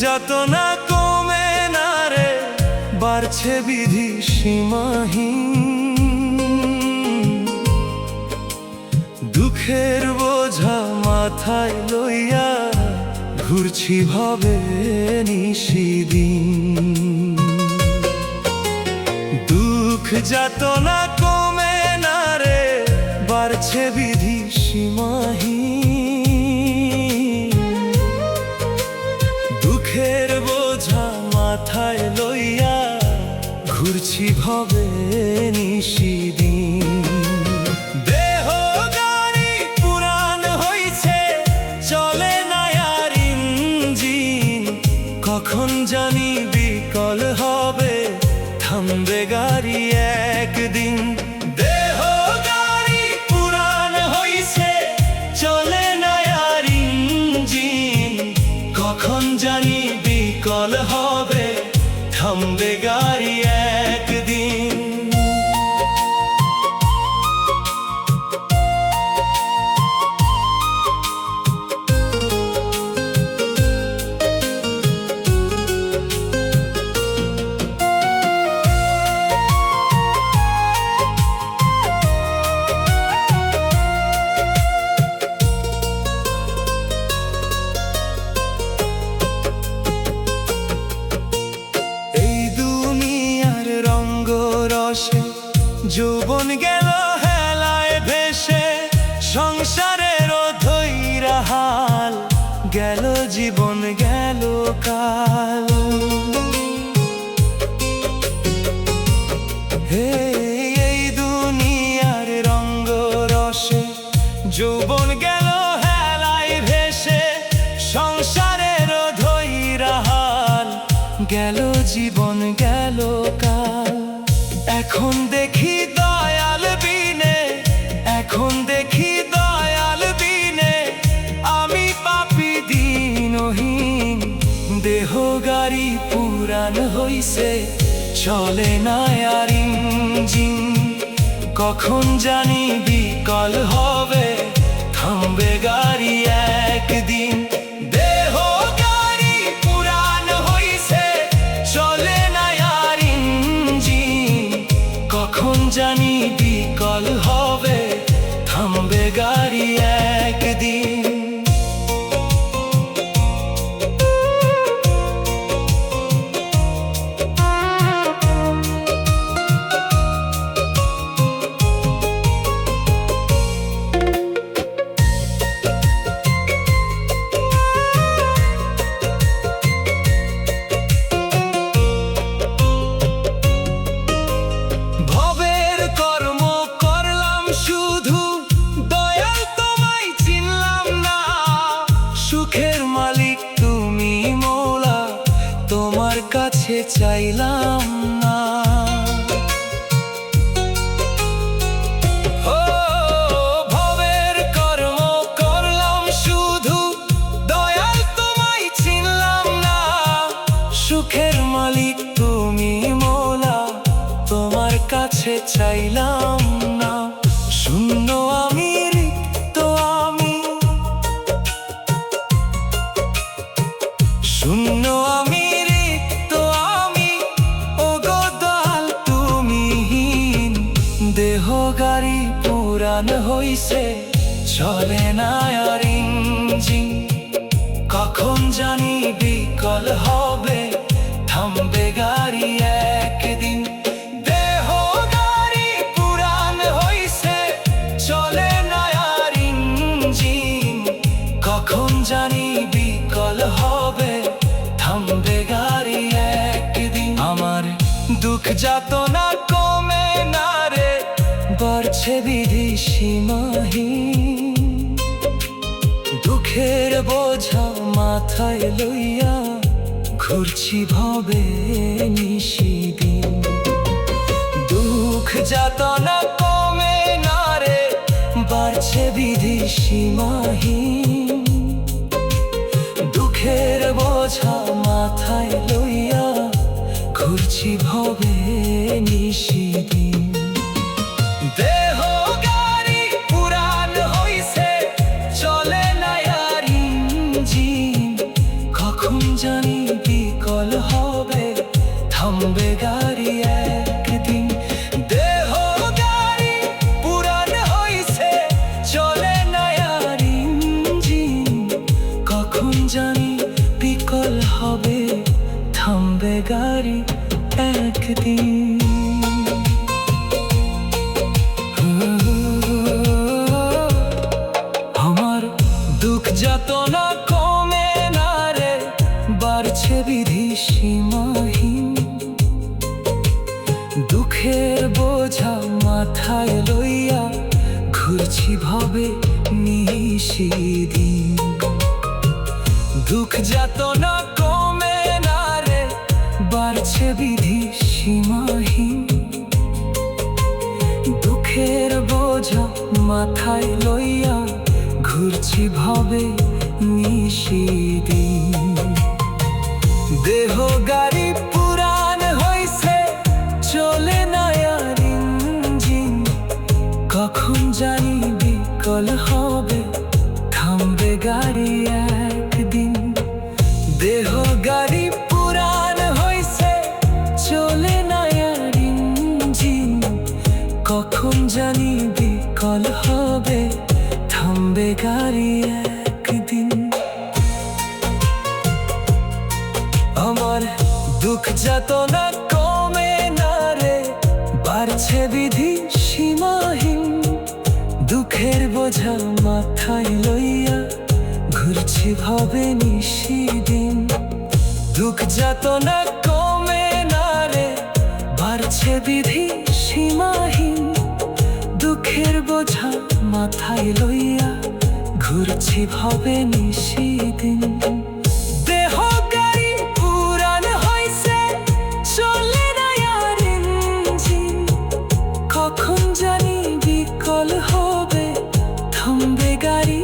যাতনা কমে না রে, বাড়ছে বিধি সীমাহীন। দুঃখের বোঝা মাথায় লইয়া ঘুরছি ভবে নিশিদিন। দুঃখ যাতনা কমে না রে, বাড়ছে বিধি সীমাহীন। দুঃখের বোঝা মাথায় লইয়া ঘুরছি ভবে নিশিদিন। দেহ গাড়ি পুরান হইছে, চলে না আর ইঞ্জিন। কখন জানি বিকল হবে, থামবে গাড়ি একদিন। দেহ গাড়ি পুরান হইছে, চলে না আর ইঞ্জিন। কখন জানি বিকল হবে, থামবে গাড়ি একদিন। যৌবন গেল হেলায় ভেসে, সংসারের ধৈরা হাল, গেল জীবন গেল কাল। হে এই দুনিয়ার রঙ্গ রসে, যৌবন গেল হেলায় ভেসে, সংসারের ধৈরা হাল, গেল জীবন গেল কাল। এখন দেখি দয়াল বিনে, এখন দেখি দয়াল বিনে, আমি পাপী দীনহীন। দেহ গাড়ি পুরান হইছে, চলে না আর ইঞ্জিন। কখন জানি বিকল হবে, থামবে গাড়ি একদিন। দেহ গাড়ি পুরান হইছে, চলে না আর ইঞ্জিন। কখন জানি বিকল হবে, থামবে গাড়ি একদিন। সুখের মালিক তুমি মৌলা, তোমার কাছে চাইলাম না। ও ভবের কর্ম করলাম শুধু, দয়াল তোমায় চিনলাম না। সুখের মালিক তুমি মৌলা, তোমার কাছে চাইলাম না। শূন্য আমি, রিক্ত আমি, শূন্য আমি, রিক্ত আমি, ওগো দয়াল তুমিহীন। দেহ গাড়ি পুরান হইছে, চলে না আর ইঞ্জিন। কখন জানি বিকল হবে, থামবে গাড়ি একদিন। দেহ গাড়ি পুরান হইছে, চলে না আর ইঞ্জিন। কখন জানি বিকল হবে, থামবে গাড়ি একদিন। আমার দুঃখ যাতনা কমে না রে, বাড়ছে বিধি সীমাহীন। দুঃখের বোঝা মাথায় লইয়া ঘুরছি ভবে নিশিদিন। দুঃখ যাতনা কমে না রে, বাড়ছে বিধি সীমাহীন। দুঃখের বোঝা মাথায় লইয়া ঘুরছি ভবে নিশিদিন। দেহ গাড়ি পুরান হইছে, চলে না আর ইঞ্জিন। কখন জানি থামবে গাড়ি একদিন। আমার দুঃখ যাতনা কমে না রে, বাড়ছে বিধি সীমাহীন। দুঃখের বোঝা মাথায় লইয়া ঘুরছি ভবে নিশিদিন। দুঃখ যাতনা কমে না রে, বাড়ছে বিধি সীমাহীন। দুঃখের বোঝা মাথায় লইয়া ঘুরছি ভবে নিশিদিন। দেহ গাড়ি পুরান হইছে, চলে না আর ইঞ্জিন। কখন জানি বিকল হবে, থামবে গাড়ি একদিন। দেহ গাড়ি পুরান হইছে, চলে না আর ইঞ্জিন। কখন জানি বিকল হবে, থামবে গাড়ি একদিন। আমার দুঃখ যাতনা কমে না রে, বাড়ছে বিধি সীমাহীন। দুঃখের বোঝা মাথায় লইয়া ঘুরছি ভবে নিশিদিন। দুঃখ যাতনা কমে না রে, বাড়ছে বিধি সীমাহীন। দুঃখের বোঝা মাথায় লইয়া ঘুরছি ভবে নিশিদিন। দেহ গাড়ি পুরান হইছে, চলে না আর ইঞ্জিন। কখন জানি বিকল হবে, থামবে গাড়ি